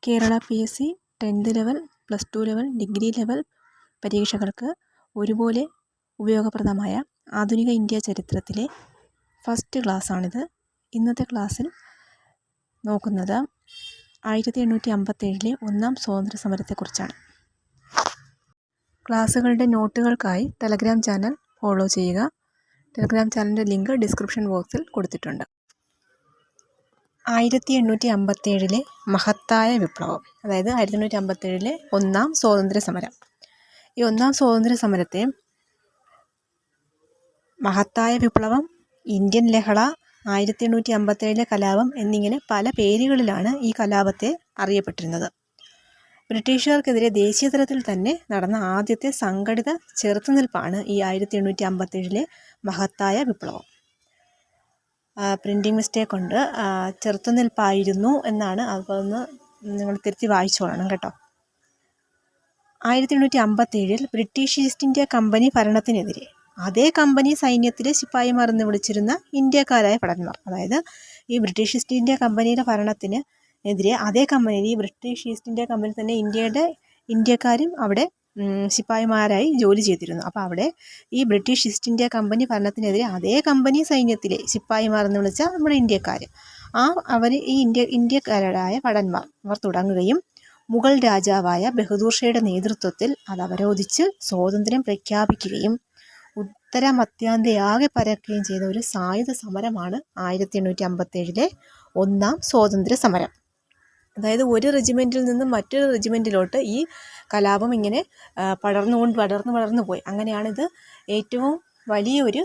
Kerala PSC 10th level, +2 level, degree level പരീക്ഷകൾക്ക് ഒരുപോലെ ഉപയോഗപ്രദമായ ആധുനിക ഇന്ത്യ ചരിത്രത്തിലെ ഫസ്റ്റ് ക്ലാസ്സാണിത്. ഇന്നത്തെ ക്ലാസ്സിൽ നോക്കുന്നത് 1857 ഒന്നാം സ്വാതന്ത്ര്യ സമരത്തെക്കുറിച്ചാണ്. ക്ലാസ്സുകളുടെ നോട്ടുകൾക്കായി ടെലഗ്രാം ചാനൽ ഫോളോ ചെയ്യുക. ടെലഗ്രാം ചാനലിൻ്റെ ലിങ്ക് ഡിസ്ക്രിപ്ഷൻ ബോക്സിൽ കൊടുത്തിട്ടുണ്ട്. 1857 മഹത്തായ വിപ്ലവം, അതായത് 1857 ഒന്നാം സ്വാതന്ത്ര്യ സമരം. ഈ ഒന്നാം സ്വാതന്ത്ര്യ സമരത്തെ മഹത്തായ വിപ്ലവം, ഇന്ത്യൻ ലഹള, 1857 കലാപം എന്നിങ്ങനെ പല പേരുകളിലാണ് ഈ കലാപത്തെ അറിയപ്പെട്ടിരുന്നത്. ബ്രിട്ടീഷുകാർക്കെതിരെ ദേശീയ തലത്തിൽ തന്നെ നടന്ന ആദ്യത്തെ സംഘടിത ചെറുത്തുനിൽപ്പാണ് ഈ 1857 മഹത്തായ വിപ്ലവം. പ്രിൻറ്റിങ് മിസ്റ്റേക്ക് കൊണ്ട് ചെറുത്തുനിൽപ്പായിരുന്നു എന്നാണ്. അപ്പോൾ ഒന്ന് നിങ്ങൾ തിരുത്തി വായിച്ചോളണം കേട്ടോ. 1857 ബ്രിട്ടീഷ് ഈസ്റ്റ് ഇന്ത്യ കമ്പനി ഭരണത്തിനെതിരെ അതേ കമ്പനി സൈന്യത്തിലെ ശിപ്പായിമാർ എന്ന് വിളിച്ചിരുന്ന ഇന്ത്യക്കാരായ ഭടന്മാർ, അതായത് ഈ ബ്രിട്ടീഷ് ഈസ്റ്റ് ഇന്ത്യ കമ്പനിയുടെ ഭരണത്തിന് എതിരെ അതേ കമ്പനി, ഈ ബ്രിട്ടീഷ് ഈസ്റ്റ് ഇന്ത്യ കമ്പനി തന്നെ ഇന്ത്യക്കാരും അവിടെ ശിപ്പായിമാരായി ജോലി ചെയ്തിരുന്നു. അപ്പോൾ അവിടെ ഈ ബ്രിട്ടീഷ് ഈസ്റ്റ് ഇന്ത്യ കമ്പനി ഭരണത്തിനെതിരെ അതേ കമ്പനി സൈന്യത്തിലെ ശിപ്പായിമാർ എന്ന് വിളിച്ച നമ്മുടെ ഇന്ത്യക്കാർ, അവർ ഈ ഇന്ത്യക്കാരായ ഭടന്മാർ അവർ തുടങ്ങുകയും മുഗൾ രാജാവായ ബഹദൂർ ഷയുടെ നേതൃത്വത്തിൽ അത് അവരോധിച്ച് സ്വാതന്ത്ര്യം പ്രഖ്യാപിക്കുകയും ഉത്തര മധ്യാന്തയാകെ പരക്കുകയും ചെയ്ത ഒരു സായുധ സമരമാണ് 1857 ഒന്നാം സ്വാതന്ത്ര്യ സമരം. അതായത് ഒരു റെജിമെൻറ്റിൽ നിന്നും മറ്റൊരു റെജിമെൻറ്റിലോട്ട് ഈ കലാപം ഇങ്ങനെ പടർന്നു പോയി. അങ്ങനെയാണിത് ഏറ്റവും വലിയൊരു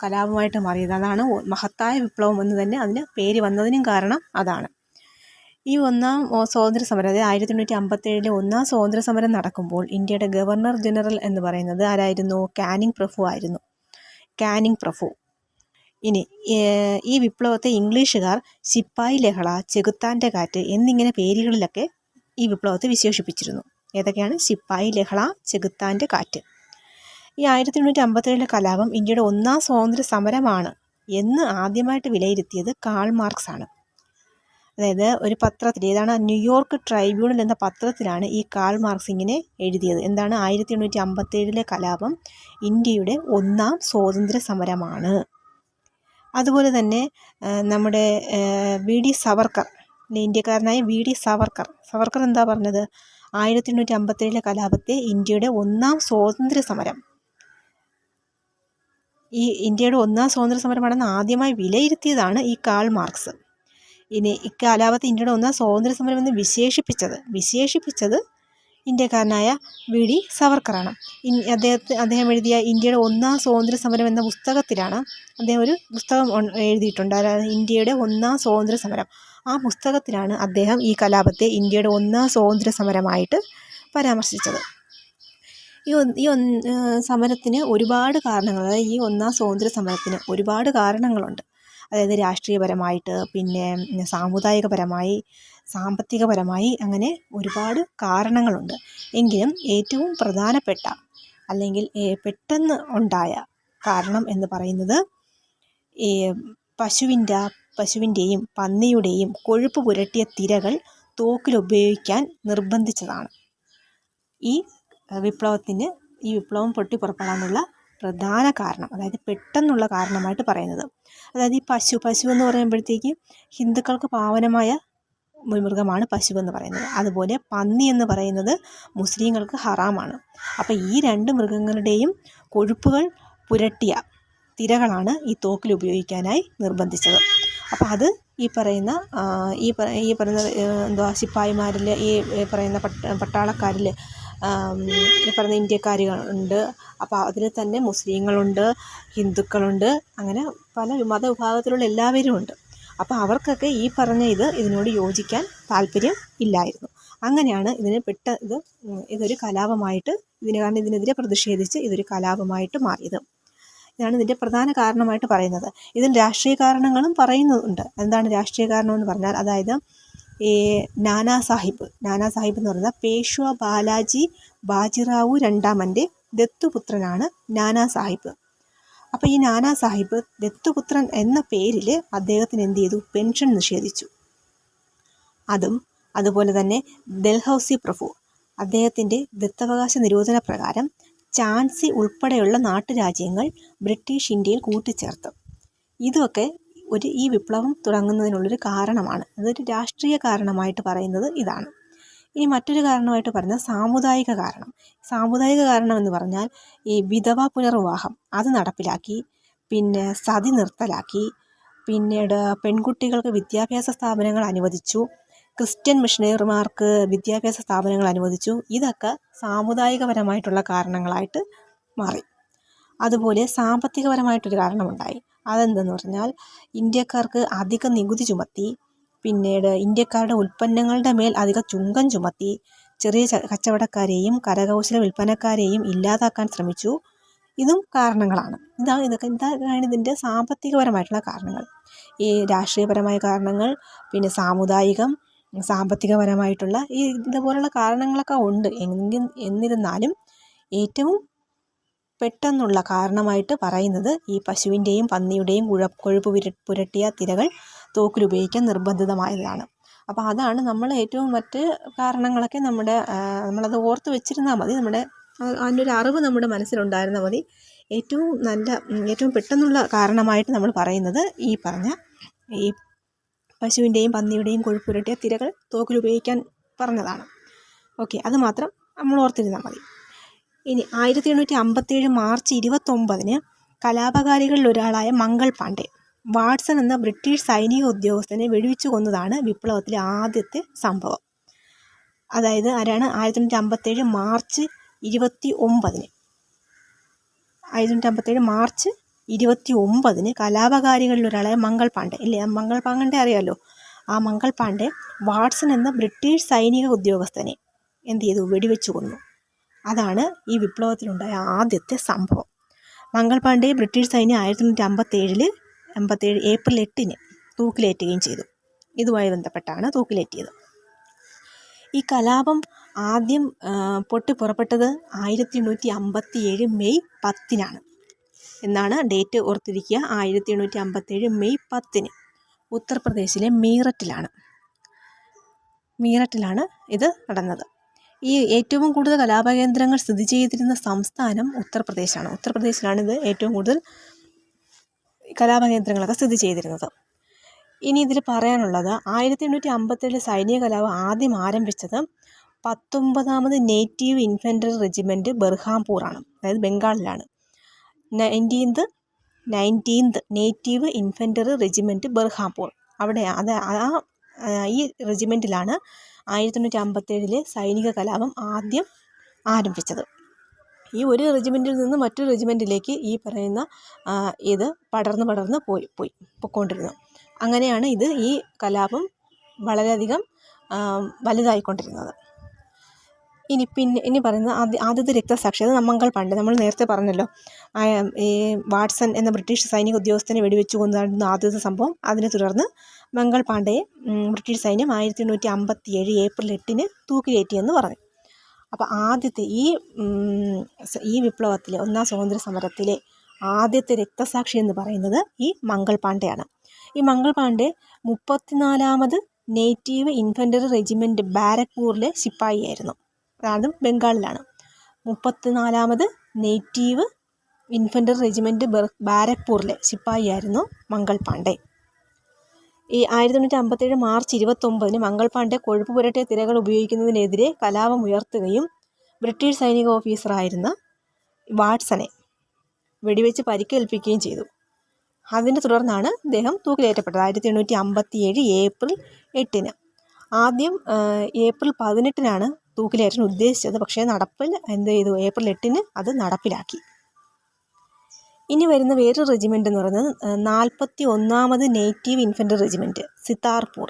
കലാപമായിട്ട് മാറിയത്. അതാണ് മഹത്തായ വിപ്ലവം എന്ന് തന്നെ അതിന് പേര് വന്നതിനും കാരണം അതാണ്. ഈ ഒന്നാം സ്വാതന്ത്ര്യ സമരം, അതായത് 1857 ഒന്നാം സ്വാതന്ത്ര്യ സമരം നടക്കുമ്പോൾ ഇന്ത്യയുടെ ഗവർണർ ജനറൽ എന്ന് പറയുന്നത് ആരായിരുന്നു? കാനിങ് പ്രഭു ആയിരുന്നു. കാനിങ് പ്രഭു. ഇനി ഈ വിപ്ലവത്തെ ഇംഗ്ലീഷുകാർ ശിപ്പായി ലഹള, ചെകുത്താൻ്റെ കാറ്റ് എന്നിങ്ങനെ പേരുകളിലൊക്കെ ഈ വിപ്ലവത്തെ വിശേഷിപ്പിച്ചിരുന്നു. ഏതൊക്കെയാണ്? ശിപ്പായി ലഹള, ചെകുത്താൻ്റെ കാറ്റ്. ഈ 1857 കലാപം ഇന്ത്യയുടെ ഒന്നാം സ്വാതന്ത്ര്യ സമരമാണ് എന്ന് ആദ്യമായിട്ട് വിലയിരുത്തിയത് കാൾ മാർക്സ് ആണ്. അതായത് ഒരു പത്രത്തിൽ, ഏതാണ്, ന്യൂയോർക്ക് ട്രൈബ്യൂണൽ എന്ന പത്രത്തിലാണ് ഈ കാൾ മാർക്സ് ഇങ്ങനെ എഴുതിയത്. എന്താണ്? 1857 കലാപം ഇന്ത്യയുടെ ഒന്നാം സ്വാതന്ത്ര്യ സമരമാണ്. അതുപോലെ തന്നെ നമ്മുടെ VD സവർക്കർ, ഇന്ത്യക്കാരനായ VD സവർക്കർ എന്താ പറഞ്ഞത്? 1857 കലാപത്തെ ഇന്ത്യയുടെ ഒന്നാം സ്വാതന്ത്ര്യ സമരം, ഈ ഇന്ത്യയുടെ ഒന്നാം സ്വാതന്ത്ര്യ സമരമാണെന്ന് ആദ്യമായി വിലയിരുത്തിയതാണ് ഈ കാൾ മാർക്സ്. ഇനി ഇക്കാലാപത്തെ ഇന്ത്യയുടെ ഒന്നാം സ്വാതന്ത്ര്യ സമരം എന്ന് വിശേഷിപ്പിച്ചത് ഇന്ത്യക്കാരനായ VD സവർക്കറാണ്. അദ്ദേഹം എഴുതിയ ഇന്ത്യയുടെ ഒന്നാം സ്വാതന്ത്ര്യ സമരം എന്ന പുസ്തകത്തിലാണ് അദ്ദേഹം ഒരു പുസ്തകം എഴുതിയിട്ടുണ്ട്. അതായത് ഇന്ത്യയുടെ ഒന്നാം സ്വാതന്ത്ര്യ സമരം. ആ പുസ്തകത്തിലാണ് അദ്ദേഹം ഈ കലാപത്തെ ഇന്ത്യയുടെ ഒന്നാം സ്വാതന്ത്ര്യ സമരമായിട്ട് പരാമർശിച്ചത്. ഈ സമരത്തിന് ഒരുപാട് കാരണങ്ങൾ, അതായത് ഈ ഒന്നാം സ്വാതന്ത്ര്യ സമരത്തിന് ഒരുപാട് കാരണങ്ങളുണ്ട്. അതായത് രാഷ്ട്രീയപരമായിട്ട്, പിന്നെ സാമുദായികപരമായി, സാമ്പത്തികപരമായി, അങ്ങനെ ഒരുപാട് കാരണങ്ങളുണ്ട്. എങ്കിലും ഏറ്റവും പ്രധാനപ്പെട്ട, അല്ലെങ്കിൽ പെട്ടെന്ന് ഉണ്ടായ കാരണം എന്ന് പറയുന്നത് ഈ പശുവിൻ്റെയും പന്നിയുടെയും കൊഴുപ്പ് പുരട്ടിയ തിരകൾ തോക്കിലുപയോഗിക്കാൻ നിർബന്ധിച്ചതാണ് ഈ വിപ്ലവം പൊട്ടിപ്പുറപ്പെടാനുള്ള പ്രധാന കാരണം, അതായത് പെട്ടെന്നുള്ള കാരണമായിട്ട് പറയുന്നത്. അതായത് ഈ പശു എന്ന് പറയുമ്പോഴത്തേക്ക് ഹിന്ദുക്കൾക്ക് പാവനമായ മൃഗമാണ് പശു എന്ന് പറയുന്നത്. അതുപോലെ പന്നി എന്ന് പറയുന്നത് മുസ്ലിങ്ങൾക്ക് ഹറാമാണ്. അപ്പോൾ ഈ രണ്ട് മൃഗങ്ങളുടെയും കൊഴുപ്പുകൾ പുരട്ടിയ തിരകളാണ് ഈ തോക്കിൽ ഉപയോഗിക്കാനായി നിർബന്ധിച്ചത്. അപ്പോൾ അത് ഈ പറയുന്ന ശിപ്പായിമാരിൽ, ഈ പറയുന്ന പട്ടാളക്കാരിൽ ഈ പറയുന്ന ഇന്ത്യക്കാരുണ്ട്. അപ്പോൾ അതിൽ തന്നെ മുസ്ലിങ്ങളുണ്ട്, ഹിന്ദുക്കളുണ്ട്, അങ്ങനെ പല മതവിഭാഗത്തിലുള്ള എല്ലാവരും ഉണ്ട്. അപ്പോൾ അവർക്കൊക്കെ ഈ പറഞ്ഞ ഇതിനോട് യോജിക്കാൻ താല്പര്യം ഇല്ലായിരുന്നു. അങ്ങനെയാണ് ഇതൊരു കലാപമായിട്ട്, ഇതിനെതിരെ പ്രതിഷേധിച്ച് ഇതൊരു കലാപമായിട്ട് മാറിയത്. ഇതാണ് ഇതിൻ്റെ പ്രധാന കാരണമായിട്ട് പറയുന്നത്. ഇതിന് രാഷ്ട്രീയ കാരണങ്ങളും പറയുന്നുണ്ട്. എന്താണ് രാഷ്ട്രീയ കാരണം എന്ന് പറഞ്ഞാൽ, അതായത് ഈ നാനാ സാഹിബ് എന്ന് പറയുന്നത് പേഷ്വ ബാലാജി ബാജിറാവു രണ്ടാമൻ്റെ ദത്തുപുത്രനാണ് നാനാ സാഹിബ്. അപ്പോൾ ഈ നാനാ സാഹിബ് ദത്തുപുത്രൻ എന്ന പേരിൽ അദ്ദേഹത്തിന് എന്ത് ചെയ്തു? പെൻഷൻ നിഷേധിച്ചു. അതും അതുപോലെ തന്നെ ഡൽഹൌസി പ്രഭു, അദ്ദേഹത്തിൻ്റെ ദത്തവകാശ നിരോധന പ്രകാരം ഝാൻസി ഉൾപ്പെടെയുള്ള നാട്ടുരാജ്യങ്ങൾ ബ്രിട്ടീഷ് ഇന്ത്യയിൽ കൂട്ടിച്ചേർത്തു. ഇതൊക്കെ ഈ വിപ്ലവം തുടങ്ങുന്നതിനുള്ളൊരു കാരണമാണ്. അതൊരു രാഷ്ട്രീയ കാരണമായിട്ട് പറയുന്നത് ഇതാണ്. ഇനി മറ്റൊരു കാരണമായിട്ട് പറയുന്നത് സാമുദായിക കാരണം. സാമുദായിക കാരണം എന്ന് പറഞ്ഞാൽ ഈ വിധവ പുനർവിവാഹം അത് നടപ്പിലാക്കി, പിന്നെ സതി നിർത്തലാക്കി, പിന്നീട് പെൺകുട്ടികൾക്ക് വിദ്യാഭ്യാസ സ്ഥാപനങ്ങൾ അനുവദിച്ചു, ക്രിസ്ത്യൻ മിഷണറിമാർക്ക് വിദ്യാഭ്യാസ സ്ഥാപനങ്ങൾ അനുവദിച്ചു. ഇതൊക്കെ സാമുദായികപരമായിട്ടുള്ള കാരണങ്ങളായിട്ട് മാറി. അതുപോലെ സാമ്പത്തികപരമായിട്ടൊരു കാരണമുണ്ടായി. അതെന്തെന്ന് പറഞ്ഞാൽ ഇന്ത്യക്കാർക്ക് അധിക നികുതി ചുമത്തി, പിന്നീട് ഇന്ത്യക്കാരുടെ ഉൽപ്പന്നങ്ങളുടെ മേൽ അധിക ചുങ്കം ചുമത്തി, ചെറിയ കച്ചവടക്കാരെയും കരകൗശല വിൽപ്പനക്കാരെയും ഇല്ലാതാക്കാൻ ശ്രമിച്ചു. ഇതും കാരണങ്ങളാണ്. ഇതാണ് ഇതിൻ്റെ സാമ്പത്തികപരമായിട്ടുള്ള കാരണങ്ങൾ. ഈ രാഷ്ട്രീയപരമായ കാരണങ്ങൾ, പിന്നെ സാമ്പത്തികപരമായിട്ടുള്ള ഇതുപോലുള്ള കാരണങ്ങളൊക്കെ ഉണ്ട്. എന്നിരുന്നാലും ഏറ്റവും പെട്ടെന്നുള്ള കാരണമായിട്ട് പറയുന്നത് ഈ പശുവിൻ്റെയും പന്നിയുടെയും കൊഴുപ്പ് പുരട്ടിയ തിരകൾ തോക്കിലുപയോഗിക്കാൻ നിർബന്ധിതമായതാണ്. അപ്പോൾ അതാണ് നമ്മൾ ഏറ്റവും മറ്റ് കാരണങ്ങളൊക്കെ നമ്മളത് ഓർത്ത് വെച്ചിരുന്നാൽ മതി. അതിൻ്റെ ഒരു അറിവ് നമ്മുടെ മനസ്സിലുണ്ടായിരുന്നാൽ മതി. ഏറ്റവും പെട്ടെന്നുള്ള കാരണമായിട്ട് നമ്മൾ പറയുന്നത് ഈ പറഞ്ഞ ഈ പശുവിൻ്റെയും പന്നിയുടെയും കൊഴുപ്പ് പുരട്ടിയ തിരകൾ തോക്കിലുപയോഗിക്കാൻ പറഞ്ഞതാണ്. ഓക്കെ, അത് മാത്രം നമ്മൾ ഓർത്തിരുന്നാൽ മതി. ഇനി 1857 മാർച്ച് 29 കലാപകാരികളിൽ ഒരാളായ മംഗൾ പാണ്ഡെ വാട്സൺ എന്ന ബ്രിട്ടീഷ് സൈനിക ഉദ്യോഗസ്ഥനെ വെടിവെച്ചു കൊന്നതാണ് വിപ്ലവത്തിലെ ആദ്യത്തെ സംഭവം. അതായത് ആരാണ്? 1857 മാർച്ച് 29 1857 മാർച്ച് 29 കലാപകാരികളിൽ ഒരാളായ മംഗൾ പാണ്ഡെ ഇല്ലേ? മംഗൾ പാണ്ഡെ അറിയാമല്ലോ. ആ മംഗൾ പാണ്ഡെ വാട്സൺ എന്ന ബ്രിട്ടീഷ് സൈനിക ഉദ്യോഗസ്ഥനെ എന്ത് ചെയ്തു? വെടിവെച്ചു കൊന്നു. അതാണ് ഈ വിപ്ലവത്തിലുണ്ടായ ആദ്യത്തെ സംഭവം. മംഗൾ പാണ്ഡെ ബ്രിട്ടീഷ് സൈന്യം 1857 ഏപ്രിൽ 8 തൂക്കിലേറ്റുകയും ചെയ്തു. ഇതുമായി ബന്ധപ്പെട്ടാണ് തൂക്കിലേറ്റിയത്. ഈ കലാപം ആദ്യം പൊട്ടിപ്പുറപ്പെട്ടത് 1857 മെയ് 10 എന്നാണ് ഡേറ്റ് ഓർത്തിരിക്കുക. 1857 മെയ് 10 ഉത്തർപ്രദേശിലെ മീററ്റിലാണ് ഇത് നടന്നത്. ഈ ഏറ്റവും കൂടുതൽ കലാപകേന്ദ്രങ്ങൾ സ്ഥിതി ചെയ്തിരുന്ന സംസ്ഥാനം ഉത്തർപ്രദേശാണ്. ഉത്തർപ്രദേശിലാണ് ഇത് ഏറ്റവും കൂടുതൽ കലാപകേന്ദ്രങ്ങളൊക്കെ സ്ഥിതി ചെയ്തിരുന്നത്. ഇനി ഇതിൽ പറയാനുള്ളത് 1857 സൈനിക കലാപം ആദ്യം ആരംഭിച്ചത് 19ാമത് നേറ്റീവ് ഇൻഫൻട്രി റെജിമെൻറ്റ് ബെർഹാംപൂറാണ്, അതായത് ബംഗാളിലാണ്. 19th native infantry regiment Berhampur അവിടെ ഈ റെജിമെൻറ്റിലാണ് 1857 സൈനിക കലാപം ആദ്യം ആരംഭിച്ചത്. ഈ ഒരു റെജിമെൻറ്റിൽ നിന്ന് മറ്റൊരു റെജിമെൻറ്റിലേക്ക് ഈ പറയുന്ന ഇത് പടർന്ന് പോയിക്കൊണ്ടിരുന്നു. അങ്ങനെയാണ് ഈ കലാപം വളരെയധികം വലുതായിക്കൊണ്ടിരുന്നത്. ഇനി പറയുന്ന ആദ്യത്തെ രക്തസാക്ഷി അത് മംഗൾ പാണ്ഡെ. നമ്മൾ നേരത്തെ പറഞ്ഞല്ലോ, ഈ വാട്സൺ എന്ന ബ്രിട്ടീഷ് സൈനിക ഉദ്യോഗസ്ഥനെ വെടിവെച്ചു കൊന്നതായിരുന്നു ആദ്യത്തെ സംഭവം. അതിനെ തുടർന്ന് മംഗൾ പാണ്ഡെയെ ബ്രിട്ടീഷ് സൈന്യം 1857 ഏപ്രിൽ 8 തൂക്കിലേറ്റിയെന്ന് പറഞ്ഞു. അപ്പോൾ ആദ്യത്തെ ഈ വിപ്ലവത്തിലെ ഒന്നാം സ്വാതന്ത്ര്യ സമരത്തിലെ ആദ്യത്തെ രക്തസാക്ഷി എന്ന് പറയുന്നത് ഈ മംഗൾ പാണ്ഡെയാണ്. ഈ മംഗൾ പാണ്ഡെ 34ാമത് നേറ്റീവ് ഇൻഫൻട്രി റെജിമെൻറ്റ് ബാരക്പൂറിലെ ശിപ്പായിയായിരുന്നു. അതും ബംഗാളിലാണ്. 34ാമത് നേറ്റീവ് ഇൻഫൻട്രി റെജിമെൻറ്റ് ബാരക്പൂറിലെ ശിപ്പായിയായിരുന്നു മംഗൾ പാണ്ഡെ. ഈ 1857 മാർച്ച് 29 മംഗൾ പാണ്ഡെ കൊഴുപ്പ് പുരട്ടിയ തിരകൾ ഉപയോഗിക്കുന്നതിനെതിരെ കലാപം ഉയർത്തുകയും ബ്രിട്ടീഷ് സൈനിക ഓഫീസറായിരുന്ന വാട്സനെ വെടിവെച്ച് പരിക്കേൽപ്പിക്കുകയും ചെയ്തു. അതിനെ തുടർന്നാണ് അദ്ദേഹം തൂക്കിലേറ്റപ്പെട്ടത് 1857 ഏപ്രിൽ 8. ആദ്യം ഏപ്രിൽ 18 തൂക്കിലേറ്റാൻ ഉദ്ദേശിച്ചത്, പക്ഷേ ഏപ്രിൽ 8 അത് നടപ്പിലാക്കി. ഇനി വരുന്ന വേറൊരു റെജിമെൻ്റ് എന്ന് പറയുന്നത് 41ാമത് നേറ്റീവ് ഇൻഫൻട്രി റെജിമെൻറ്റ് സിതാർപൂർ.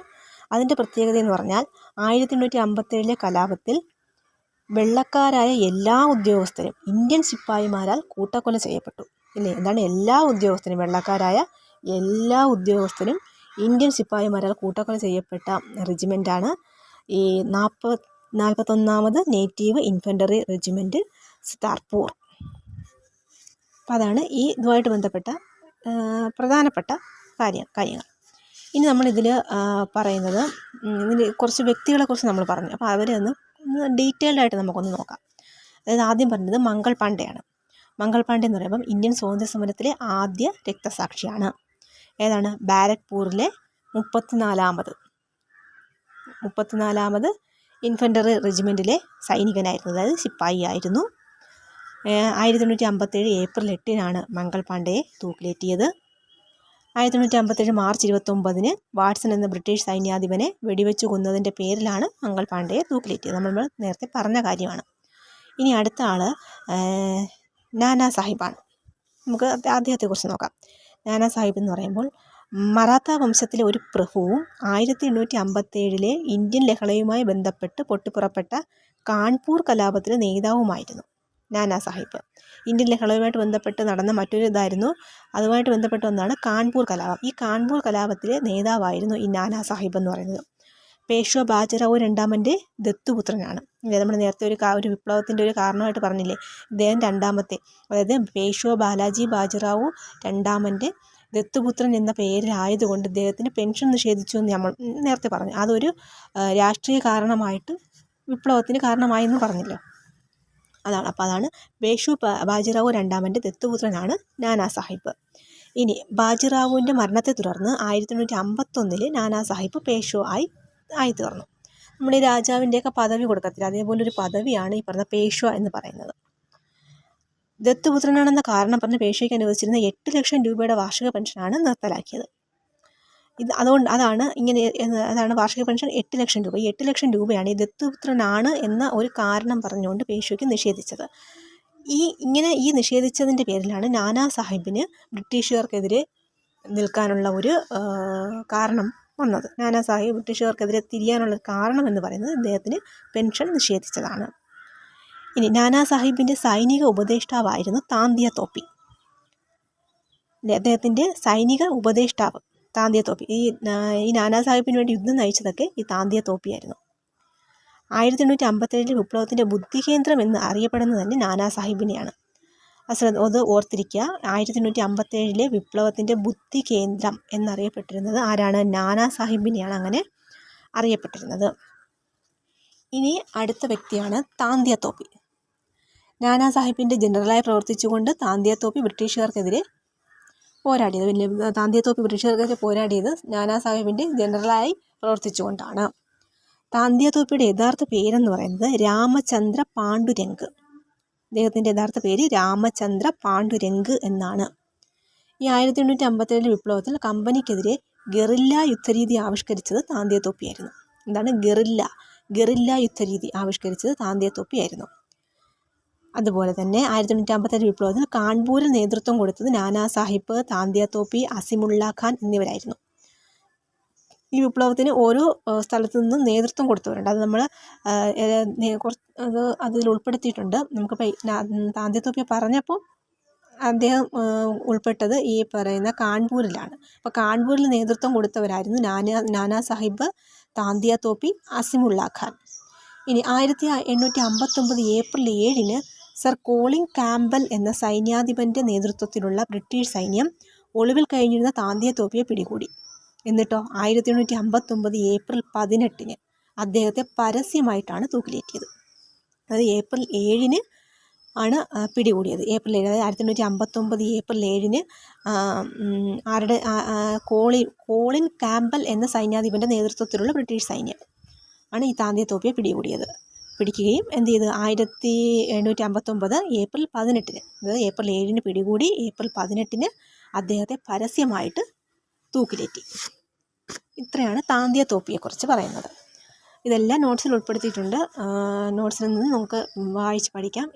അതിൻ്റെ പ്രത്യേകത എന്ന് പറഞ്ഞാൽ 1857 കലാപത്തിൽ വെള്ളക്കാരായ എല്ലാ ഉദ്യോഗസ്ഥരും ഇന്ത്യൻ ശിപ്പായിമാരാൽ കൂട്ടക്കൊല ചെയ്യപ്പെട്ടു. എന്താണ് എല്ലാ ഉദ്യോഗസ്ഥരും? വെള്ളക്കാരായ എല്ലാ ഉദ്യോഗസ്ഥരും ഇന്ത്യൻ ശിപ്പായിമാരാൽ കൂട്ടക്കൊല ചെയ്യപ്പെട്ട റെജിമെൻ്റാണ് ഈ 41ാമത് നേറ്റീവ് ഇൻഫൻട്രി റെജിമെൻറ്റ് സിതാർപൂർ. അപ്പോൾ അതാണ് ഇതുമായിട്ട് ബന്ധപ്പെട്ട പ്രധാനപ്പെട്ട കാര്യങ്ങൾ. ഇനി നമ്മളിതിൽ പറയുന്നത് ഇതിൽ കുറച്ച് വ്യക്തികളെക്കുറിച്ച് നമ്മൾ പറഞ്ഞു. അപ്പോൾ അവരെ ഒന്ന് ഡീറ്റെയിൽഡായിട്ട് നമുക്കൊന്ന് നോക്കാം. അതായത് ആദ്യം പറഞ്ഞത് മംഗൾ പാണ്ഡെയാണ്. മംഗൾ പാണ്ഡെ എന്ന് പറയുമ്പം ഇന്ത്യൻ സ്വാതന്ത്ര്യ സമരത്തിലെ ആദ്യ രക്തസാക്ഷിയാണ്. ഏതാണ്? ബാരക്പൂറിലെ 34ാമത് ഇൻഫൻട്രി റെജിമെൻറ്റിലെ സൈനികനായിരുന്നു, അതായത് സിപ്പായി ആയിരുന്നു. 1857 ഏപ്രിൽ 8-നാണ് മംഗൾ പാണ്ഡെയെ തൂക്കിലേറ്റിയത്. 1857 മാർച്ച് 29-ന് വാട്സൺ എന്ന ബ്രിട്ടീഷ് സൈന്യാധിപനെ വെടിവെച്ച് കൊന്നതിൻ്റെ പേരിലാണ് മംഗൾ പാണ്ഡെയെ തൂക്കിലേറ്റിയത്. നമ്മൾ നേരത്തെ പറഞ്ഞ കാര്യമാണ്. ഇനി അടുത്ത ആൾ നാനാ സാഹിബാണ്. നമുക്ക് അദ്ദേഹത്തെക്കുറിച്ച് നോക്കാം. നാനാ സാഹിബ് എന്ന് പറയുമ്പോൾ മറാത്ത വംശത്തിലെ ഒരു പ്രഭുവും 1857 ഇന്ത്യൻ ലഹളയുമായി ബന്ധപ്പെട്ട് പൊട്ടിപ്പുറപ്പെട്ട കാൺപൂർ കലാപത്തിലെ നേതാവുമായിരുന്നു നാനാ സാഹിബ്. ഇന്ത്യൻ ലഹളയുമായിട്ട് ബന്ധപ്പെട്ട് നടന്ന മറ്റൊരു ഇതായിരുന്നു, അതുമായിട്ട് ബന്ധപ്പെട്ട ഒന്നാണ് കാൺപൂർ കലാപം. ഈ കാൺപൂർ കലാപത്തിലെ നേതാവായിരുന്നു ഈ നാനാ സാഹിബ് എന്ന് പറയുന്നത്. പേഷ്വ ബാജിറാവു രണ്ടാമൻ്റെ ദത്തുപുത്രനാണ്. നമ്മൾ നേരത്തെ ഒരു വിപ്ലവത്തിൻ്റെ ഒരു കാരണമായിട്ട് പറഞ്ഞില്ലേ, ഇദ്ദേഹം രണ്ടാമത്തെ, അതായത് പേഷ്വ ബാലാജി ബാജിറാവു രണ്ടാമൻ്റെ ദത്തുപുത്രൻ എന്ന പേരിലായതുകൊണ്ട് ഇദ്ദേഹത്തിന് പെൻഷൻ നിഷേധിച്ചു എന്ന് നമ്മൾ നേരത്തെ പറഞ്ഞു. അതൊരു രാഷ്ട്രീയ കാരണമായിട്ട് വിപ്ലവത്തിന് കാരണമായെന്ന് പറഞ്ഞല്ലോ, അതാണ്. അപ്പോൾ അതാണ് പേഷ്വ ബാജിറാവു രണ്ടാമൻ്റെ ദത്തുപുത്രനാണ് നാനാ സാഹിബ്. ഇനി ബാജിറാവുവിൻ്റെ മരണത്തെ തുടർന്ന് 1851 നാനാ സാഹിബ് പേഷ്വ ആയി തീർന്നു. നമ്മുടെ ഈ രാജാവിൻ്റെയൊക്കെ പദവി കൊടുക്കത്തില്ല, അതേപോലെ ഒരു പദവിയാണ് ഈ പറഞ്ഞ പേഷ്വ എന്ന് പറയുന്നത്. ദത്തുപുത്രനാണെന്ന കാരണം പറഞ്ഞ് പേഷ്വയ്ക്ക് അനുവദിച്ചിരുന്ന 8 ലക്ഷം രൂപയുടെ വാർഷിക പെൻഷനാണ് നിർത്തലാക്കിയത്. അതാണ് വാർഷിക പെൻഷൻ 8 ലക്ഷം രൂപ. ഈ 8 ലക്ഷം രൂപയാണ് ഈ ദത്തുപുത്രനാണ് എന്ന ഒരു കാരണം പറഞ്ഞുകൊണ്ട് പേഷ്വയ്ക്ക് നിഷേധിച്ചത്. ഈ നിഷേധിച്ചതിൻ്റെ പേരിലാണ് നാനാ സാഹിബിന് ബ്രിട്ടീഷുകാർക്കെതിരെ നിൽക്കാനുള്ള ഒരു കാരണം വന്നത്. നാനാ സാഹിബ് ബ്രിട്ടീഷുകാർക്കെതിരെ തിരിയാനുള്ള കാരണം എന്ന് പറയുന്നത് ഇദ്ദേഹത്തിന് പെൻഷൻ നിഷേധിച്ചതാണ്. ഇനി നാനാ സാഹിബിൻ്റെ സൈനിക ഉപദേഷ്ടാവായിരുന്നു താന്തിയ തോപ്പി. അദ്ദേഹത്തിൻ്റെ സൈനിക ഉപദേഷ്ടാവ് താന്തിയ തോപ്പി. ഈ നാനാ സാഹിബിന് വേണ്ടി യുദ്ധം നയിച്ചതൊക്കെ ഈ താന്തിയ തോപ്പിയായിരുന്നു. 1857 വിപ്ലവത്തിൻ്റെ ബുദ്ധികേന്ദ്രം എന്ന് അറിയപ്പെടുന്നത് തന്നെ നാനാ സാഹിബിനെയാണ്. അത് ഓർത്തിരിക്കുക. 1857 വിപ്ലവത്തിൻ്റെ ബുദ്ധികേന്ദ്രം എന്നറിയപ്പെട്ടിരുന്നത് ആരാണ്? നാനാ സാഹിബിനെയാണ് അങ്ങനെ അറിയപ്പെട്ടിരുന്നത്. ഇനി അടുത്ത വ്യക്തിയാണ് താന്തിയ തോപ്പി. നാനാ സാഹിബിൻ്റെ ജനറലായി പ്രവർത്തിച്ചുകൊണ്ട് താന്തിയ തോപ്പി ബ്രിട്ടീഷുകാർക്കെതിരെ പോരാടിയത് നാനാ സാഹിബിൻ്റെ ജനറലായി പ്രവർത്തിച്ചുകൊണ്ടാണ്. താന്തിയ തോപ്പിയുടെ യഥാർത്ഥ പേരെന്ന് പറയുന്നത് രാമചന്ദ്ര പാണ്ഡുരംഗ്. അദ്ദേഹത്തിൻ്റെ യഥാർത്ഥ പേര് രാമചന്ദ്ര പാണ്ഡുരംഗ് എന്നാണ്. ഈ 1857 വിപ്ലവത്തിൽ കമ്പനിക്കെതിരെ ഗറില്ല യുദ്ധരീതി ആവിഷ്കരിച്ചത് താന്തിയ തോപ്പിയായിരുന്നു. എന്താണ് ഗറില്ല യുദ്ധരീതി ആവിഷ്കരിച്ചത് താന്തിയ തോപ്പിയായിരുന്നു. അതുപോലെ തന്നെ 1857 വിപ്ലവത്തിൽ കാൺപൂരിൽ നേതൃത്വം കൊടുത്തത് നാനാ സാഹിബ്, താന്തിയ തോപ്പി, അസിമുള്ള ഖാൻ എന്നിവരായിരുന്നു. ഈ വിപ്ലവത്തിന് ഓരോ സ്ഥലത്തു നിന്നും നേതൃത്വം കൊടുത്തവരുണ്ട്. അത് നമ്മൾ അതിൽ ഉൾപ്പെടുത്തിയിട്ടുണ്ട്. നമുക്കിപ്പോൾ താന്തിയ തോപ്പി പറഞ്ഞപ്പോൾ അദ്ദേഹം ഉൾപ്പെട്ടത് ഈ പറയുന്ന കാൺപൂരിലാണ്. അപ്പോൾ കാൺപൂരിൽ നേതൃത്വം കൊടുത്തവരായിരുന്നു നാനാ സാഹിബ്, താന്തിയ തോപ്പി, അസിമുള്ള ഖാൻ. ഇനി 1859 ഏപ്രിൽ 7-ന് സർ കോളിൻ ക്യാമ്പൽ എന്ന സൈന്യാധിപൻ്റെ നേതൃത്വത്തിലുള്ള ബ്രിട്ടീഷ് സൈന്യം ഒളിവിൽ കഴിഞ്ഞിരുന്ന താന്തിയ തോപ്പിയെ പിടികൂടി. എന്നിട്ടോ 1859 ഏപ്രിൽ 18-ന് അദ്ദേഹത്തെ പരസ്യമായിട്ടാണ് തൂക്കിലേറ്റിയത്. അത് ഏപ്രിൽ 7-ന് ആണ് പിടികൂടിയത്. ഏപ്രിൽ 7, അതായത് 1859 ഏപ്രിൽ 7-ന് കോളിൻ ക്യാമ്പൽ എന്ന സൈന്യാധിപൻ്റെ നേതൃത്വത്തിലുള്ള ബ്രിട്ടീഷ് സൈന്യം ആണ് ഈ താന്തിയ തോപ്പിയെ പിടിക്കുകയും എന്ത് ചെയ്ത് 1859 ഏപ്രിൽ 18-ന്, അതായത് ഏപ്രിൽ 7-ന് പിടികൂടി, ഏപ്രിൽ 18-ന് അദ്ദേഹത്തെ പരസ്യമായിട്ട് തൂക്കിലേറ്റി. ഇത്രയാണ് താന്തിയ തോപ്പിയെക്കുറിച്ച് പറയുന്നത്. ഇതെല്ലാം നോട്ട്സിൽ ഉൾപ്പെടുത്തിയിട്ടുണ്ട്. നോട്ട്സിൽ നിന്ന് നമുക്ക് വായിച്ച് പഠിക്കാം.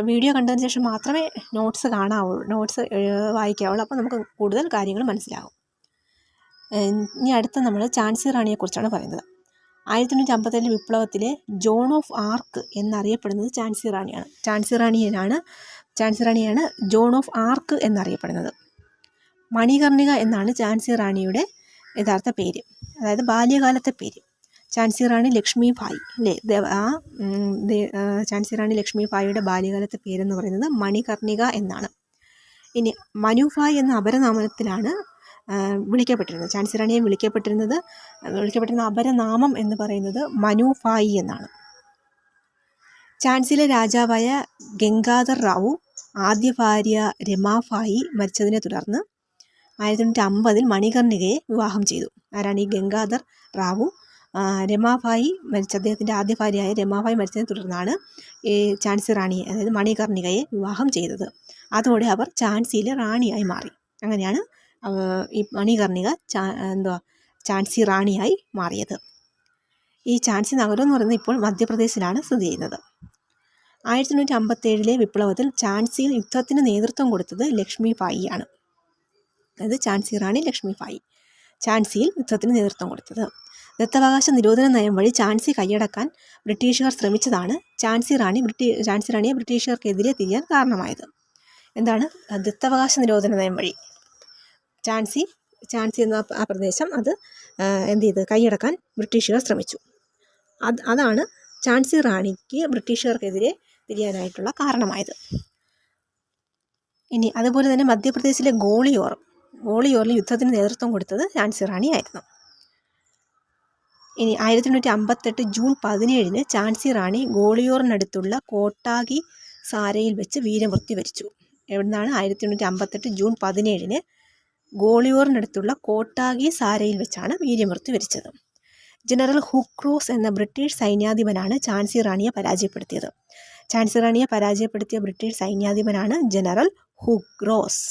വീഡിയോ കണ്ടതിന് ശേഷം മാത്രമേ നോട്ട്സ് വായിക്കാവുള്ളൂ. അപ്പോൾ നമുക്ക് കൂടുതൽ കാര്യങ്ങൾ മനസ്സിലാവും. ഇനി അടുത്ത നമ്മൾ ഝാൻസി റാണിയെക്കുറിച്ചാണ് പറയുന്നത്. 1857 വിപ്ലവത്തിലെ ജോൺ ഓഫ് ആർക്ക് എന്നറിയപ്പെടുന്നത് ഝാൻസി റാണിയാണ്. ഝാൻസി റാണിയാണ് ജോൺ ഓഫ് ആർക്ക് എന്നറിയപ്പെടുന്നത്. മണികർണിക എന്നാണ് ഝാൻസി റാണിയുടെ യഥാർത്ഥ പേര്, അതായത് ബാല്യകാലത്തെ പേര്. ഝാൻസി റാണി ലക്ഷ്മിഭായ് അല്ലേ, ഝാൻസി റാണി ലക്ഷ്മിഭായിയുടെ ബാല്യകാലത്തെ പേരെന്ന് പറയുന്നത് മണികർണിക എന്നാണ്. ഇനി മനുഭായ് എന്ന അപരനാമത്തിലാണ് വിളിക്കപ്പെട്ടിരുന്നത്. ഝാൻസി റാണിയെ വിളിക്കപ്പെട്ടിരുന്ന അപരനാമം എന്ന് പറയുന്നത് മനുഫായി എന്നാണ്. ഝാൻസിയിലെ രാജാവായ ഗംഗാധർ റാവു ആദ്യ ഭാര്യ രമാഫായി മരിച്ചതിനെ തുടർന്ന് 1850 മണികർണികയെ വിവാഹം ചെയ്തു. ആരാണ് ഈ ഗംഗാധർ റാവു? രമാഫായി അദ്ദേഹത്തിൻ്റെ ആദ്യ ഭാര്യയായ രമാഫായി മരിച്ചതിനെ തുടർന്നാണ് ഈ ഝാൻസി റാണിയെ, അതായത് മണികർണികയെ വിവാഹം ചെയ്തത്. അതോടെ അവർ ഝാൻസിയിലെ റാണിയായി മാറി. അങ്ങനെയാണ് ഈ മണികർണിക ഝാൻസി റാണിയായി മാറിയത്. ഈ ഝാൻസി നഗരം എന്ന് പറയുന്നത് ഇപ്പോൾ മധ്യപ്രദേശിലാണ് സ്ഥിതി ചെയ്യുന്നത്. 1857 വിപ്ലവത്തിൽ ഝാൻസിയിൽ യുദ്ധത്തിന് നേതൃത്വം കൊടുത്തത് ലക്ഷ്മിഭായിയാണ്. അതായത് ഝാൻസി റാണി ലക്ഷ്മിഭായി ഝാൻസിയിൽ യുദ്ധത്തിന് നേതൃത്വം കൊടുത്തത്. ദത്തവകാശ നിരോധന നയം വഴി ഝാൻസി കൈയടക്കാൻ ബ്രിട്ടീഷുകാർ ശ്രമിച്ചതാണ് ഝാൻസി റാണിയെ ബ്രിട്ടീഷുകാർക്കെതിരെ തിരിയാൻ കാരണമായത്. എന്താണ് ദത്തവകാശ നിരോധന നയം വഴി ഝാൻസി എന്ന ആ പ്രദേശം അത് കൈയടക്കാൻ ബ്രിട്ടീഷുകാർ ശ്രമിച്ചു. അതാണ് ഝാൻസി റാണിക്ക് ബ്രിട്ടീഷുകാർക്കെതിരെ തിരിയാനായിട്ടുള്ള കാരണമായത്. ഇനി അതുപോലെ തന്നെ മധ്യപ്രദേശിലെ ഗോളിയോറിൽ യുദ്ധത്തിന് നേതൃത്വം കൊടുത്തത് ഝാൻസി റാണി ആയിരുന്നു. ഇനി 1858 ജൂൺ 17 ഝാൻസി റാണി ഗോളിയോറിനടുത്തുള്ള കോട്ടാഗി സാരയിൽ വെച്ച് വീരമൃത്യു വരിച്ചു. എവിടുന്നാണ്? 1858 ജൂൺ 17 ഗോളിയോറിനടുത്തുള്ള കോട്ടാഗി സാരയിൽ വെച്ചാണ് വീരമൃത്യു വരിച്ചത്. ജനറൽ ഹുക്രോസ് എന്ന ബ്രിട്ടീഷ് സൈന്യാധിപനാണ് ഝാൻസി റാണിയെ പരാജയപ്പെടുത്തിയത്. ഝാൻസി റാണിയെ പരാജയപ്പെടുത്തിയ ബ്രിട്ടീഷ് സൈന്യാധിപനാണ് ജനറൽ ഹുക്രോസ്.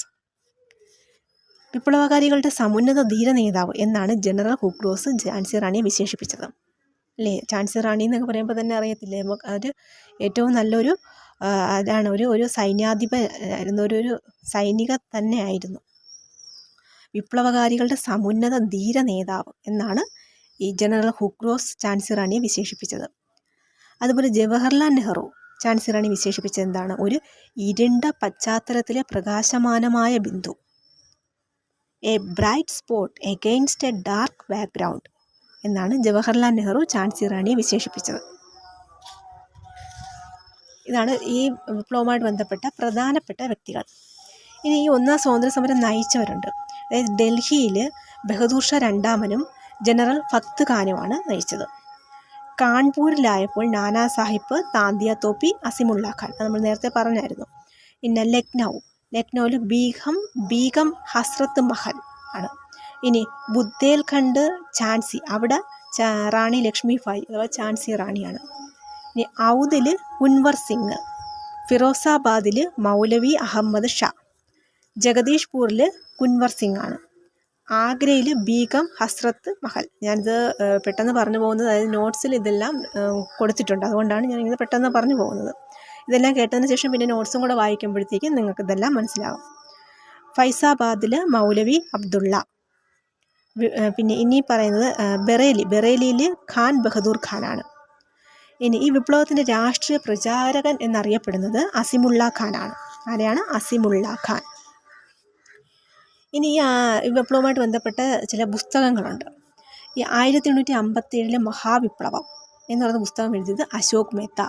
വിപ്ലവകാരികളുടെ സമുന്നത ധീര നേതാവ് എന്നാണ് ജനറൽ ഹുക്രോസ് ഝാൻസി റാണിയെ വിശേഷിപ്പിച്ചത്. അല്ലേ, ഝാൻസി റാണി എന്നൊക്കെ പറയുമ്പോൾ തന്നെ അറിയത്തില്ലേ നമുക്ക്, അത് ഏറ്റവും നല്ലൊരു അതാണ് ഒരു ഒരു സൈനിക തന്നെ ആയിരുന്നു. വിപ്ലവകാരികളുടെ സമുന്നത ധീര നേതാവ് എന്നാണ് ഈ ജനറൽ ഹുക്രോസ് ഝാൻസി റാണിയെ വിശേഷിപ്പിച്ചത്. അതുപോലെ ജവഹർലാൽ നെഹ്റു ഝാൻസി റാണി വിശേഷിപ്പിച്ചത് എന്താണ്? ഒരു ഇരുണ്ട പശ്ചാത്തലത്തിലെ പ്രകാശമാനമായ ബിന്ദു, a bright spot against a dark background എന്നാണ് ജവഹർലാൽ നെഹ്റു ഝാൻസി റാണിയെ വിശേഷിപ്പിച്ചത്. ഇതാണ് ഈ വിപ്ലവവുമായിട്ട് ബന്ധപ്പെട്ട പ്രധാനപ്പെട്ട വ്യക്തികൾ. ഇനി ഈ ഒന്നാം സ്വാതന്ത്ര്യ സമരം നയിച്ചവരുണ്ട്. അതായത് ഡൽഹിയിൽ ബഹദൂർ ഷാ രണ്ടാമനും ജനറൽ ഫത്ത് ഖാനുമാണ് നയിച്ചത്. കാൺപൂരിലായപ്പോൾ നാനാ സാഹിബ്, താന്തിയ തോപ്പി, അസിമുള്ള ഖാൻ, അത് നമ്മൾ നേരത്തെ പറഞ്ഞായിരുന്നു. പിന്നെ ലക്നൗവിൽ ബീഗം ഹസ്രത്ത് മഹൽ ആണ്. ഇനി ബുദ്ദേൽഖണ്ഡ് ഝാൻസി, അവിടെ റാണി ലക്ഷ്മിഭായി അഥവാ ഝാൻസി റാണിയാണ്. ഇനി ഔദിൽ കുൻവർ സിംഗ്, ഫിറോസാബാദിൽ മൗലവി അഹമ്മദ് ഷാ, ജഗദീഷ്പൂരിൽ കുൻവർ സിംഗ് ആണ്. ആഗ്രയിൽ ബീഗം ഹസ്രത്ത് മഹൽ. ഞാനിത് പെട്ടെന്ന് പറഞ്ഞു പോകുന്നത്, അതായത് നോട്ട്സിൽ ഇതെല്ലാം കൊടുത്തിട്ടുണ്ട്, അതുകൊണ്ടാണ് ഞാനിങ്ങനെ പെട്ടെന്ന് പറഞ്ഞു പോകുന്നത്. ഇതെല്ലാം കേട്ടതിന് ശേഷം പിന്നെ നോട്ട്സും കൂടെ വായിക്കുമ്പോഴത്തേക്കും നിങ്ങൾക്ക് ഇതെല്ലാം മനസ്സിലാവും. ഫൈസാബാദിൽ മൗലവി അബ്ദുള്ള. പിന്നെ ഇനി പറയുന്നത് ബറേലിയിൽ ഖാൻ ബഹദൂർ ഖാനാണ്. ഇനി ഈ വിപ്ലവത്തിൻ്റെ രാഷ്ട്രീയ പ്രചാരകൻ എന്നറിയപ്പെടുന്നത് അസിമുള്ള ഖാനാണ്. ആരെയാണ്? അസിമുള്ള ഖാൻ. ഇനി ഈ വിപ്ലവവുമായിട്ട് ബന്ധപ്പെട്ട ചില പുസ്തകങ്ങളുണ്ട്. ഈ 1857 മഹാവിപ്ലവം എന്ന് പറയുന്ന പുസ്തകം എഴുതിയത് അശോക് മേത്ത.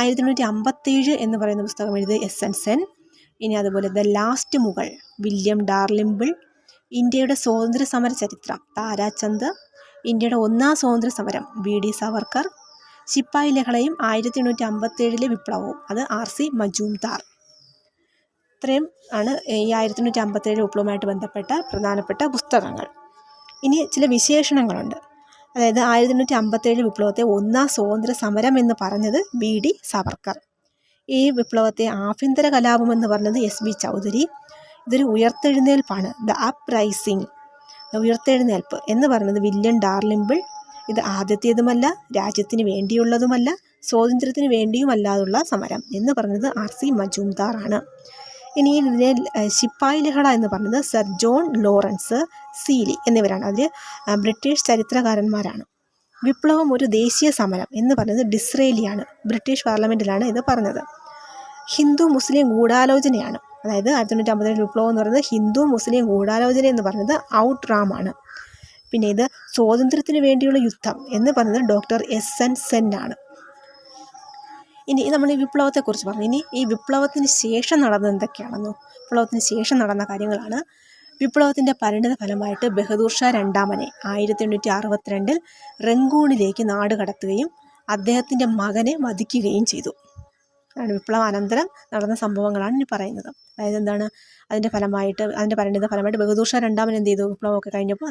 1857 എന്ന് പറയുന്ന പുസ്തകം എഴുതിയത് എസ്.എൻ. സെൻ. ഇനി അതുപോലെ ദ ലാസ്റ്റ് മുഗൾ വില്യം ഡാർലിംബിൾ, ഇന്ത്യയുടെ സ്വാതന്ത്ര്യ സമര ചരിത്രം താരാചന്ദ്, ഇന്ത്യയുടെ ഒന്നാം സ്വാതന്ത്ര്യ സമരം വി.ഡി. സവർക്കർ, ശിപ്പായി ലഹളയും 1857 വിപ്ലവവും അത് ആർ.സി. മജൂംദാർ. ഇത്രയും ആണ് ഈ 1857 വിപ്ലവവുമായിട്ട് ബന്ധപ്പെട്ട പ്രധാനപ്പെട്ട പുസ്തകങ്ങൾ. ഇനി ചില വിശേഷണങ്ങളുണ്ട്. അതായത് 1857 വിപ്ലവത്തെ ഒന്നാം സ്വാതന്ത്ര്യ സമരം എന്ന് പറഞ്ഞത് വി.ഡി. സവർക്കർ. ഈ വിപ്ലവത്തെ ആഭ്യന്തര കലാപം എന്ന് പറഞ്ഞത് എസ്.ബി. ചൗധരി. ഇതൊരു ഉയർത്തെഴുന്നേൽപ്പാണ്, ദ അപ്രൈസിംഗ്, ഉയർത്തെഴുന്നേൽപ്പ് എന്ന് പറയുന്നത് വില്യം ഡാർലിംബിൾ. ഇത് ആദ്യത്തേതുമല്ല, രാജ്യത്തിന് വേണ്ടിയുള്ളതുമല്ല, സ്വാതന്ത്ര്യത്തിന് വേണ്ടിയുമല്ലാതുള്ള സമരം എന്ന് പറഞ്ഞത് ആർ.സി. മജൂംദാർ ആണ്. ഇനി ഇതിനെ ശിപ്പായി ലഹള എന്ന് പറഞ്ഞത് സർ ജോൺ ലോറൻസ് സീലി എന്നിവരാണ്. അതിൽ ബ്രിട്ടീഷ് ചരിത്രകാരന്മാരാണ്. വിപ്ലവം ഒരു ദേശീയ സമരം എന്ന് പറഞ്ഞത് ഡിസ്രേലിയാണ്. ബ്രിട്ടീഷ് പാർലമെൻറ്റിലാണ് ഇത് പറഞ്ഞത്. ഹിന്ദു മുസ്ലിം ഗൂഢാലോചനയാണ്. അതായത് 1857 വിപ്ലവം എന്ന് പറയുന്നത് ഹിന്ദു മുസ്ലിം ഗൂഢാലോചന എന്ന് പറയുന്നത് ഔട്ട് റാമാണ്. പിന്നെ ഇത് സ്വാതന്ത്ര്യത്തിന് വേണ്ടിയുള്ള യുദ്ധം എന്ന് പറയുന്നത് ഡോക്ടർ എസ്.എൻ. സെൻ ആണ്. ഇനി നമ്മൾ ഈ വിപ്ലവത്തെക്കുറിച്ച് പറഞ്ഞു. ഇനി ഈ വിപ്ലവത്തിന് ശേഷം നടന്നത് എന്തൊക്കെയാണെന്നോ? വിപ്ലവത്തിന് ശേഷം നടന്ന കാര്യങ്ങളാണ്. വിപ്ലവത്തിൻ്റെ പരിണിത ഫലമായിട്ട് ബഹദൂർ ഷാ രണ്ടാമനെ 1862 റങ്കൂണിലേക്ക് നാട് കടത്തുകയും അദ്ദേഹത്തിൻ്റെ മകനെ വധിക്കുകയും ചെയ്തു. അതാണ് വിപ്ലവാനന്തരം നടന്ന സംഭവങ്ങളാണ് ഇനി പറയുന്നത്. അതായത് എന്താണ്, അതിൻ്റെ പരിണിത ഫലമായിട്ട് ബഹദൂർ ഷാ രണ്ടാമൻ എന്ത് ചെയ്തു? വിപ്ലവമൊക്കെ കഴിഞ്ഞപ്പോൾ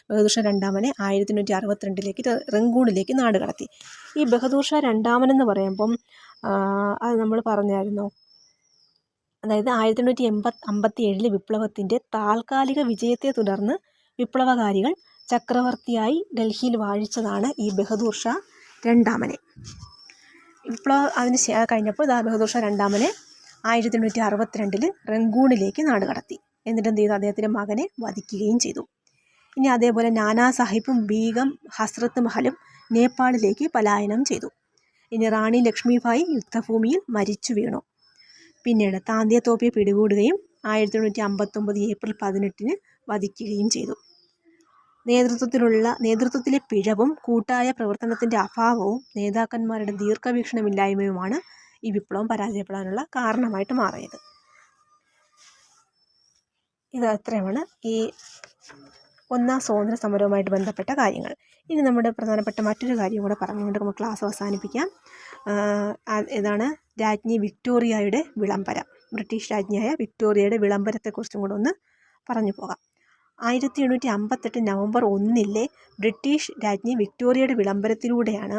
ബഹദൂർ ഷാ രണ്ടാമനെ 1862 റങ്കൂണിലേക്ക് നാട് കടത്തി. ഈ ബഹദൂർ ഷാ രണ്ടാമൻ എന്ന് പറയുമ്പം അത് നമ്മൾ പറഞ്ഞായിരുന്നു. അതായത് 1857 വിപ്ലവത്തിൻ്റെ താൽക്കാലിക വിജയത്തെ തുടർന്ന് വിപ്ലവകാരികൾ ചക്രവർത്തിയായി ഡൽഹിയിൽ വാഴിച്ചതാണ് ഈ ബഹദൂർ ഷാ രണ്ടാമനെ. അതിന് കഴിഞ്ഞപ്പോൾ ബഹദൂർ ഷാ രണ്ടാമനെ 1862 റങ്കൂണിലേക്ക് നാട് കടത്തി. എന്നിട്ട് എന്ത് ചെയ്തു? അദ്ദേഹത്തിൻ്റെ മകനെ വധിക്കുകയും ചെയ്തു. ഇനി അതേപോലെ നാനാ സാഹിബും ബീഗം ഹസ്രത്ത് മഹലും നേപ്പാളിലേക്ക് പലായനം ചെയ്തു. ഇനി റാണി ലക്ഷ്മിഭായി യുദ്ധഭൂമിയിൽ മരിച്ചു വീണു. പിന്നീട് താന്തിയ തോപ്പിയെ പിടികൂടുകയും 1859 ഏപ്രിൽ 18 വധിക്കുകയും ചെയ്തു. നേതൃത്വത്തിലെ പിഴവും കൂട്ടായ പ്രവർത്തനത്തിൻ്റെ അഭാവവും നേതാക്കന്മാരുടെ ദീർഘവീക്ഷണമില്ലായ്മയുമാണ് ഈ വിപ്ലവം പരാജയപ്പെടാനുള്ള കാരണമായിട്ട് മാറിയത്. ഇത് അത്രയുമാണ് ഈ ഒന്നാം സ്വാതന്ത്ര്യ സമരവുമായിട്ട് ബന്ധപ്പെട്ട കാര്യങ്ങൾ. ഇനി നമ്മുടെ പ്രധാനപ്പെട്ട മറ്റൊരു കാര്യം കൂടെ പറഞ്ഞുകൊണ്ട് നമുക്ക് ക്ലാസ് അവസാനിപ്പിക്കാം. ഇതാണ് രാജ്ഞി വിക്ടോറിയയുടെ വിളംബരം. ബ്രിട്ടീഷ് രാജ്ഞിയായ വിക്ടോറിയയുടെ വിളംബരത്തെക്കുറിച്ചും കൂടെ ഒന്ന് പറഞ്ഞു പോകാം. 1858 നവംബർ 1 ബ്രിട്ടീഷ് രാജ്ഞി വിക്ടോറിയയുടെ വിളംബരത്തിലൂടെയാണ്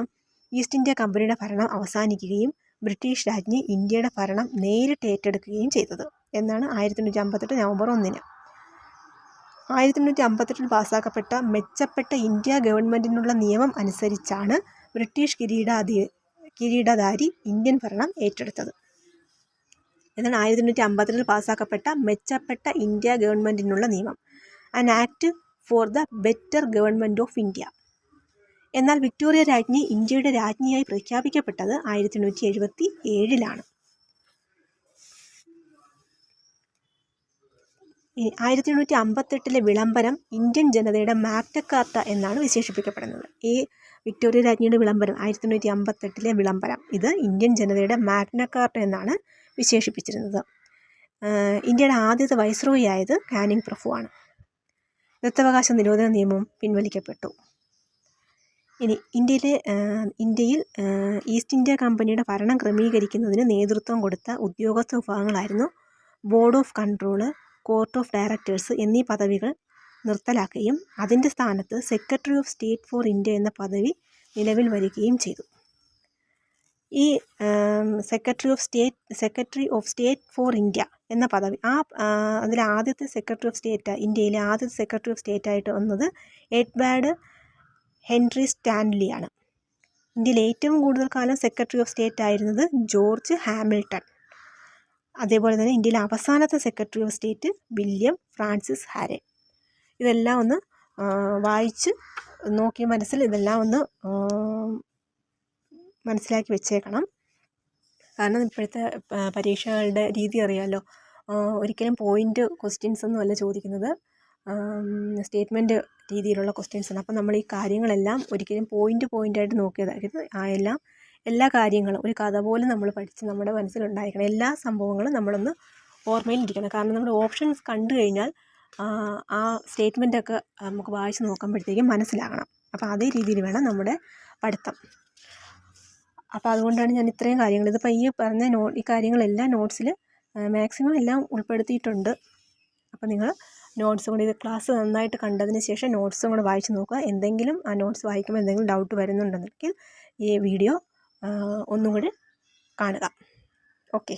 ഈസ്റ്റ് ഇന്ത്യ കമ്പനിയുടെ ഭരണം അവസാനിക്കുകയും ബ്രിട്ടീഷ് രാജ്ഞി ഇന്ത്യയുടെ ഭരണം നേരിട്ട് ഏറ്റെടുക്കുകയും ചെയ്തത് എന്നാണ് 1858 നവംബർ 1. 1858 പാസ്സാക്കപ്പെട്ട മെച്ചപ്പെട്ട ഇന്ത്യ ഗവൺമെൻറ്റിനുള്ള നിയമം അനുസരിച്ചാണ് ബ്രിട്ടീഷ് കിരീടധാരി ഇന്ത്യൻ ഭരണം ഏറ്റെടുത്തത്. എന്നാണ് 1858 പാസ്സാക്കപ്പെട്ട മെച്ചപ്പെട്ട ഇന്ത്യ ഗവൺമെൻറ്റിനുള്ള നിയമം, an act for the better government of India. എന്നാൽ വിക്ടോറിയ രാജ്ഞി ഇന്ത്യയുടെ രാജ്ഞിയായി പ്രഖ്യാപിക്കപ്പെട്ടത് 1877. 1858 വിളംബരം ഇന്ത്യൻ ജനതയുടെ മാഗ്ന കാർട്ട എന്നാണ് വിശേഷിപ്പിക്കപ്പെടുന്നത്. ഈ വിക്ടോറിയ രാജ്ഞിയുടെ വിളംബരം 1858 വിളംബരം ഇത് ഇന്ത്യൻ ജനതയുടെ മാഗ്ന കാർട്ട എന്നാണ് വിശേഷിപ്പിച്ചിരുന്നത്. ഇന്ത്യയുടെ ആദ്യത്തെ വൈസ്രോയി ആയത് കാനിങ് പ്രഭുവാണ്. ദത്തവകാശ നിരോധന നിയമവും പിൻവലിക്കപ്പെട്ടു. ഇനി ഇന്ത്യയിൽ ഈസ്റ്റ് ഇന്ത്യ കമ്പനിയുടെ ഭരണം ക്രമീകരിക്കുന്നതിന് നേതൃത്വം കൊടുത്ത ഉദ്യോഗസ്ഥ വിഭാഗങ്ങളായിരുന്നു board of control, court of directors എന്നീ പദവികൾ നിർത്തലാക്കുകയും അതിൻ്റെ സ്ഥാനത്ത് secretary of state for India എന്ന പദവി നിലവിൽ വരികയും ചെയ്തു. ഈ secretary of state for India എന്ന പദവി അതിലെ ആദ്യത്തെ സെക്രട്ടറി ഓഫ് സ്റ്റേറ്റ്, ഇന്ത്യയിലെ ആദ്യത്തെ സെക്രട്ടറി ഓഫ് സ്റ്റേറ്റ് ആയിട്ട് വന്നത് എഡ്വേർഡ് ഹെൻറി സ്റ്റാൻലിയാണ്. ഇന്ത്യയിൽ ഏറ്റവും കൂടുതൽ കാലം സെക്രട്ടറി ഓഫ് സ്റ്റേറ്റ് ആയിരുന്നത് ജോർജ് ഹാമിൽട്ടൺ. അതേപോലെ തന്നെ ഇന്ത്യയിലെ അവസാനത്തെ secretary of state William Francis Hare. ഇതെല്ലാം ഒന്ന് വായിച്ച് നോക്കി ഇതെല്ലാം ഒന്ന് മനസ്സിലാക്കി വെച്ചേക്കണം. കാരണം ഇപ്പോഴത്തെ പരീക്ഷകളുടെ രീതി അറിയാമല്ലോ, ഒരിക്കലും പോയിൻ്റ് ക്വസ്റ്റ്യൻസ് ഒന്നും അല്ല ചോദിക്കുന്നത്, സ്റ്റേറ്റ്മെൻറ്റ് രീതിയിലുള്ള ക്വസ്റ്റ്യൻസാണ്. അപ്പം നമ്മൾ ഈ കാര്യങ്ങളെല്ലാം ഒരിക്കലും പോയിൻ്റായിട്ട് നോക്കിയതായത് എല്ലാ കാര്യങ്ങളും ഒരു കഥ പോലും നമ്മൾ പഠിച്ച് നമ്മുടെ മനസ്സിലുണ്ടായിരിക്കണം. എല്ലാ സംഭവങ്ങളും നമ്മളൊന്ന് ഓർമ്മയിലിരിക്കണം. കാരണം നമ്മുടെ ഓപ്ഷൻസ് കണ്ടു കഴിഞ്ഞാൽ ആ സ്റ്റേറ്റ്മെൻറ്റൊക്കെ നമുക്ക് വായിച്ച് നോക്കുമ്പോഴത്തേക്കും മനസ്സിലാകണം. അപ്പോൾ അതേ രീതിയിൽ വേണം നമ്മുടെ പഠിത്തം. അപ്പോൾ അതുകൊണ്ടാണ് ഞാൻ ഇത്രയും കാര്യങ്ങൾ ഇതിപ്പോൾ ഈ പറഞ്ഞ ഈ കാര്യങ്ങളെല്ലാം നോട്ട്സിൽ മാക്സിമം എല്ലാം ഉൾപ്പെടുത്തിയിട്ടുണ്ട്. അപ്പോൾ നിങ്ങൾ നോട്ട്സും കൂടി ഇത് ക്ലാസ് നന്നായിട്ട് കണ്ടതിന് ശേഷം നോട്ട്സും കൂടെ വായിച്ച് നോക്കുക. എന്തെങ്കിലും ആ നോട്ട്സ് വായിക്കുമ്പോൾ എന്തെങ്കിലും ഡൗട്ട് വരുന്നുണ്ടെങ്കിൽ ഈ വീഡിയോ ഒന്നും കൂടി കാണുക. ഓക്കെ.